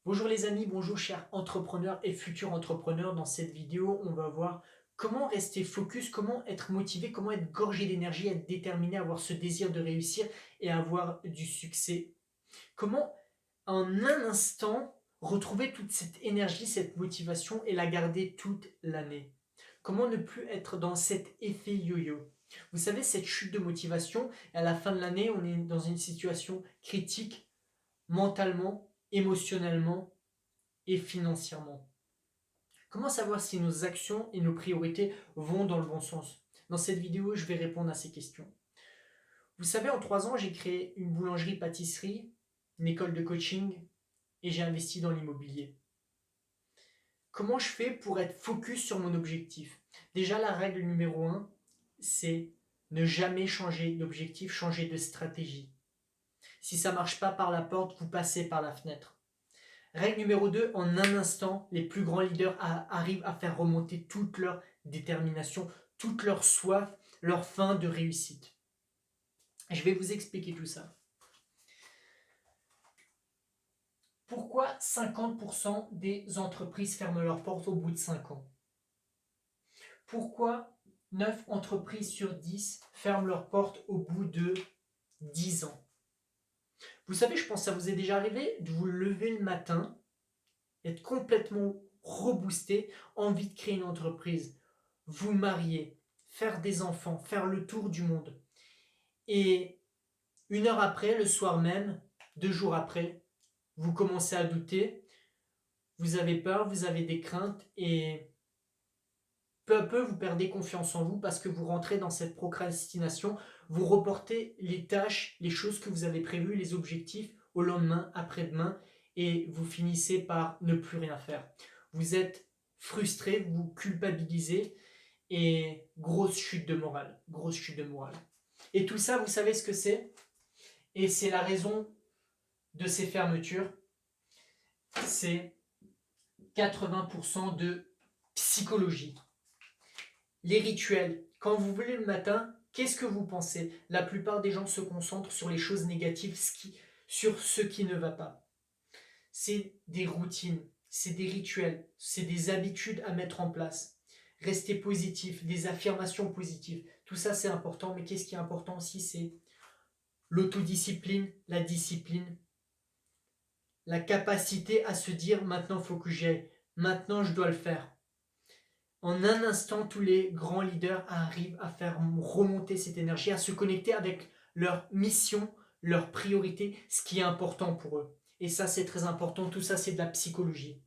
Bonjour les amis, bonjour chers entrepreneurs et futurs entrepreneurs. Dans cette vidéo, on va voir comment rester focus, comment être motivé, comment être gorgé d'énergie, être déterminé, avoir ce désir de réussir et avoir du succès. Comment en un instant retrouver toute cette énergie, cette motivation et la garder toute l'année. Comment ne plus être dans cet effet yo-yo. Vous savez, cette chute de motivation, à la fin de l'année, on est dans une situation critique mentalement, émotionnellement et financièrement. Comment savoir si nos actions et nos priorités vont dans le bon sens? Dans cette vidéo, je vais répondre à ces questions. Vous savez, en 3 ans, j'ai créé une boulangerie-pâtisserie, une école de coaching et j'ai investi dans l'immobilier. Comment je fais pour être focus sur mon objectif? Déjà, la règle numéro 1, c'est ne jamais changer d'objectif, changer de stratégie. Si ça ne marche pas par la porte, vous passez par la fenêtre. Règle numéro 2, en un instant, les plus grands leaders arrivent à faire remonter toute leur détermination, toute leur soif, leur faim de réussite. Je vais vous expliquer tout ça. Pourquoi 50% des entreprises ferment leurs portes au bout de 5 ans? Pourquoi 9 entreprises sur 10 ferment leurs portes au bout de 10 ans? Vous savez, je pense que ça vous est déjà arrivé de vous lever le matin, être complètement reboosté, envie de créer une entreprise, vous marier, faire des enfants, faire le tour du monde. Et 1 heure après, le soir même, 2 jours après, vous commencez à douter, vous avez peur, vous avez des craintes et peu à peu, vous perdez confiance en vous parce que vous rentrez dans cette procrastination, vous reportez les tâches, les choses que vous avez prévues, les objectifs au lendemain, après-demain et vous finissez par ne plus rien faire. Vous êtes frustré, vous culpabilisez et grosse chute de morale, grosse chute de morale. Et tout ça, vous savez ce que c'est? Et c'est la raison de ces fermetures, c'est 80% de psychologie. Les rituels. Quand vous vous levez le matin, qu'est-ce que vous pensez? La plupart des gens se concentrent sur les choses négatives, sur ce qui ne va pas. C'est des routines, c'est des rituels, c'est des habitudes à mettre en place. Rester positif, des affirmations positives. Tout ça, c'est important, mais qu'est-ce qui est important aussi? C'est l'autodiscipline, la discipline, la capacité à se dire maintenant, il faut que j'y aille, maintenant, je dois le faire. En un instant, tous les grands leaders arrivent à faire remonter cette énergie, à se connecter avec leur mission, leur priorité, ce qui est important pour eux. Et ça, c'est très important. Tout ça, c'est de la psychologie.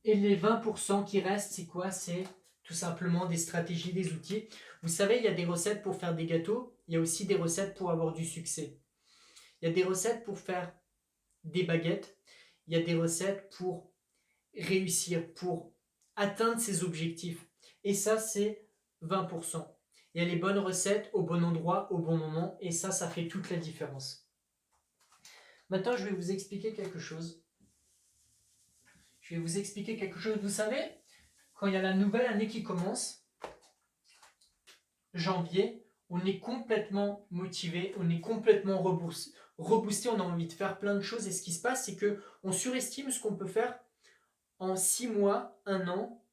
Et les 20% qui restent, c'est quoi? C'est tout simplement des stratégies, des outils. Vous savez, il y a des recettes pour faire des gâteaux. Il y a aussi des recettes pour avoir du succès. Il y a des recettes pour faire des baguettes. Il y a des recettes pour réussir, pour atteindre ses objectifs. Et ça, c'est 20%. Il y a les bonnes recettes au bon endroit, au bon moment, et ça fait toute la différence. Maintenant, je vais vous expliquer quelque chose. Vous savez, quand il y a la nouvelle année qui commence, janvier, on est complètement motivé, on est complètement reboosté, on a envie de faire plein de choses, et ce qui se passe, c'est qu'on surestime ce qu'on peut faire en 6 mois, 1 an,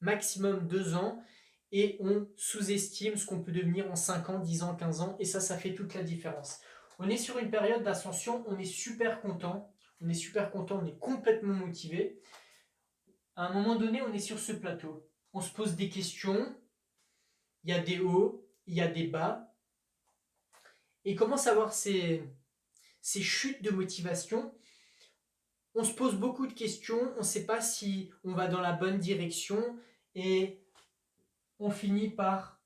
maximum 2 ans, et on sous-estime ce qu'on peut devenir en 5 ans, 10 ans, 15 ans, et ça fait toute la différence. On est sur une période d'ascension, on est super content, on est complètement motivé. À un moment donné, on est sur ce plateau. On se pose des questions, il y a des hauts, il y a des bas, et comment savoir ces chutes de motivation? On se pose beaucoup de questions, on ne sait pas si on va dans la bonne direction, et on finit par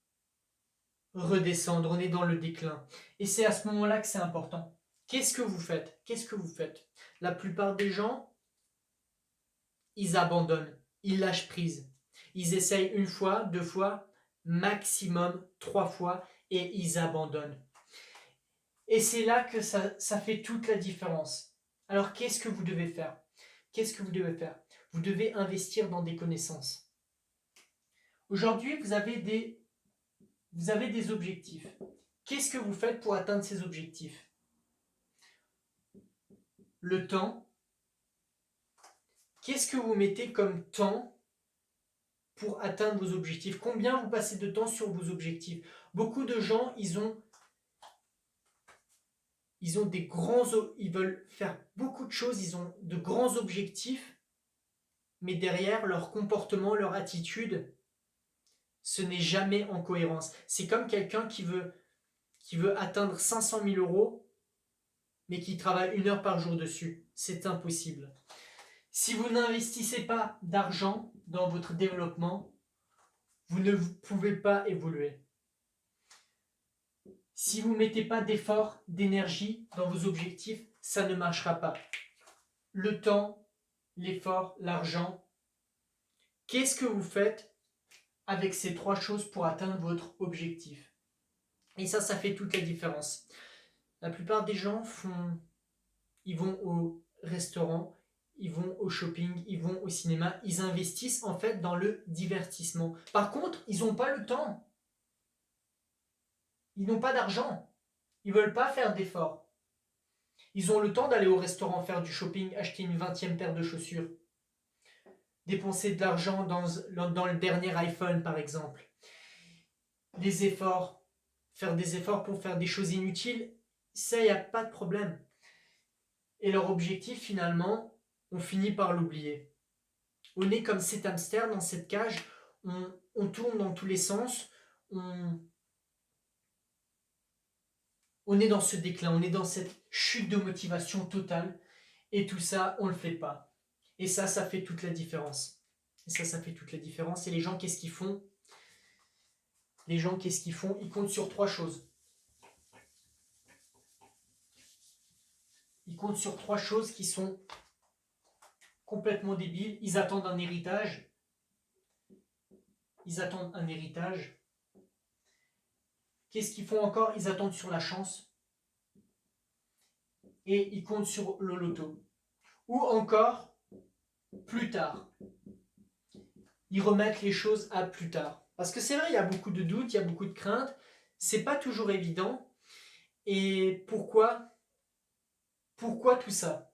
redescendre, on est dans le déclin. Et c'est à ce moment-là que c'est important. Qu'est-ce que vous faites? La plupart des gens, ils abandonnent, ils lâchent prise. Ils essayent 1 fois, 2 fois, maximum 3 fois, et ils abandonnent. Et c'est là que ça fait toute la différence. Alors qu'est-ce que vous devez faire? Vous devez investir dans des connaissances. Aujourd'hui, vous avez des objectifs. Qu'est-ce que vous faites pour atteindre ces objectifs? Le temps, Qu'est-ce que vous mettez comme temps pour atteindre vos objectifs? Combien vous passez de temps sur vos objectifs? Beaucoup de gens, ils ont ils veulent faire beaucoup de choses, ils ont de grands objectifs, mais derrière leur comportement, leur attitude, ce n'est jamais en cohérence. C'est comme quelqu'un qui veut atteindre 500 000 euros, mais qui travaille 1 heure par jour dessus. C'est impossible. Si vous n'investissez pas d'argent dans votre développement, vous ne pouvez pas évoluer. Si vous ne mettez pas d'effort, d'énergie dans vos objectifs, ça ne marchera pas. Le temps, l'effort, l'argent. Qu'est-ce que vous faites avec ces 3 choses pour atteindre votre objectif? Et ça fait toute la différence. La plupart des gens ils vont au restaurant, ils vont au shopping, ils vont au cinéma, ils investissent en fait dans le divertissement. Par contre, ils n'ont pas le temps. Ils n'ont pas d'argent. Ils ne veulent pas faire d'efforts. Ils ont le temps d'aller au restaurant, faire du shopping, acheter une 20e paire de chaussures. Dépenser de l'argent dans le dernier iPhone, par exemple. Les efforts, faire des efforts pour faire des choses inutiles, ça, il n'y a pas de problème. Et leur objectif, finalement, on finit par l'oublier. On est comme cet hamster dans cette cage, on tourne dans tous les sens, on est dans ce déclin, on est dans cette chute de motivation totale, et tout ça, on ne le fait pas. Et ça fait toute la différence. Et ça fait toute la différence. Et les gens, qu'est-ce qu'ils font? Les gens, qu'est-ce qu'ils font? Ils comptent sur 3 choses. Ils comptent sur 3 choses qui sont complètement débiles. Ils attendent un héritage. Qu'est-ce qu'ils font encore? Ils attendent sur la chance. Et ils comptent sur le loto. Ou encore, plus tard. Ils remettent les choses à plus tard. Parce que c'est vrai, il y a beaucoup de doutes, il y a beaucoup de craintes. C'est pas toujours évident. Et pourquoi tout ça?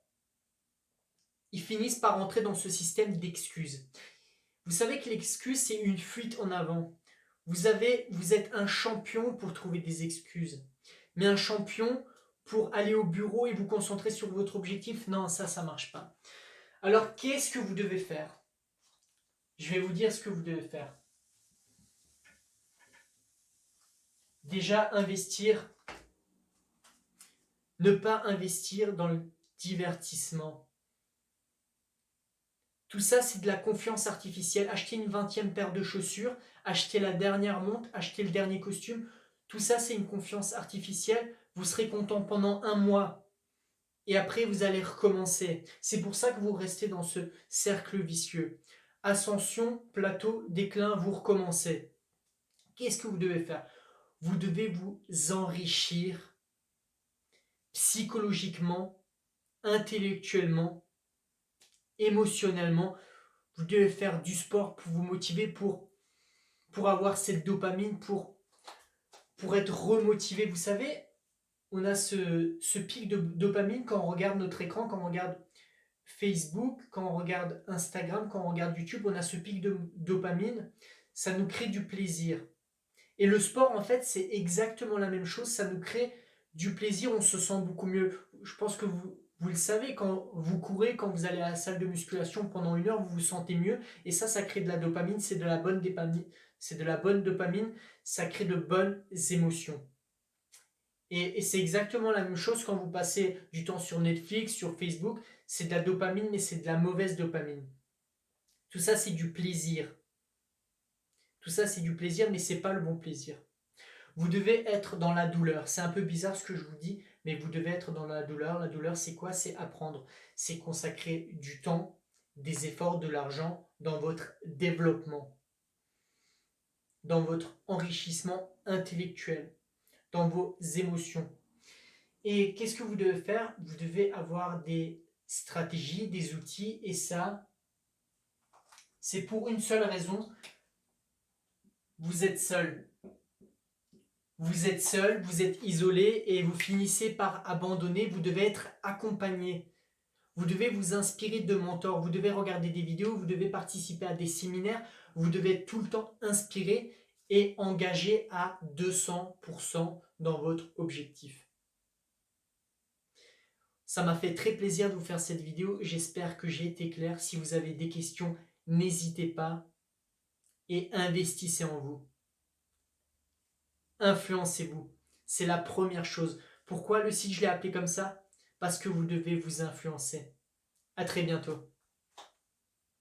Ils finissent par entrer dans ce système d'excuses. Vous savez que l'excuse, c'est une fuite en avant. Vous êtes un champion pour trouver des excuses. Mais un champion pour aller au bureau et vous concentrer sur votre objectif, non, ça marche pas. Alors, qu'est-ce que vous devez faire? Je vais vous dire ce que vous devez faire. Déjà, ne pas investir dans le divertissement. Tout ça, c'est de la confiance artificielle. Acheter une 20e paire de chaussures, acheter la dernière montre, acheter le dernier costume, tout ça, c'est une confiance artificielle. Vous serez content pendant 1 mois. Et après, vous allez recommencer. C'est pour ça que vous restez dans ce cercle vicieux. Ascension, plateau, déclin, vous recommencez. Qu'est-ce que vous devez faire? Vous devez vous enrichir psychologiquement, intellectuellement, émotionnellement. Vous devez faire du sport pour vous motiver, pour avoir cette dopamine, pour être remotivé. Vous savez, on a ce pic de dopamine quand on regarde notre écran, quand on regarde Facebook, quand on regarde Instagram, quand on regarde YouTube, on a ce pic de dopamine. Ça nous crée du plaisir. Et le sport, en fait, c'est exactement la même chose. Ça nous crée du plaisir, on se sent beaucoup mieux. Je pense que vous le savez, quand vous courez, quand vous allez à la salle de musculation pendant 1 heure, vous vous sentez mieux. Et ça crée de la dopamine, c'est de la bonne dopamine, ça crée de bonnes émotions. Et c'est exactement la même chose quand vous passez du temps sur Netflix, sur Facebook. C'est de la dopamine, mais c'est de la mauvaise dopamine. Tout ça, c'est du plaisir. Tout ça, c'est du plaisir, mais c'est pas le bon plaisir. Vous devez être dans la douleur. C'est un peu bizarre ce que je vous dis, mais vous devez être dans la douleur. La douleur, c'est quoi? C'est apprendre. C'est consacrer du temps, des efforts, de l'argent dans votre développement, dans votre enrichissement intellectuel, dans vos émotions. Et qu'est-ce que vous devez faire? Vous devez avoir des stratégies, des outils, et ça, c'est pour une seule raison. Vous êtes seul. Vous êtes seul, vous êtes isolé et vous finissez par abandonner. Vous devez être accompagné. Vous devez vous inspirer de mentors, vous devez regarder des vidéos, vous devez participer à des séminaires, vous devez être tout le temps inspiré et engagé à 200% dans votre objectif. Ça m'a fait très plaisir de vous faire cette vidéo, j'espère que j'ai été clair. Si vous avez des questions, n'hésitez pas et investissez en vous. Influencez-vous, c'est la première chose. Pourquoi le site je l'ai appelé comme ça? Parce que vous devez vous influencer. À très bientôt.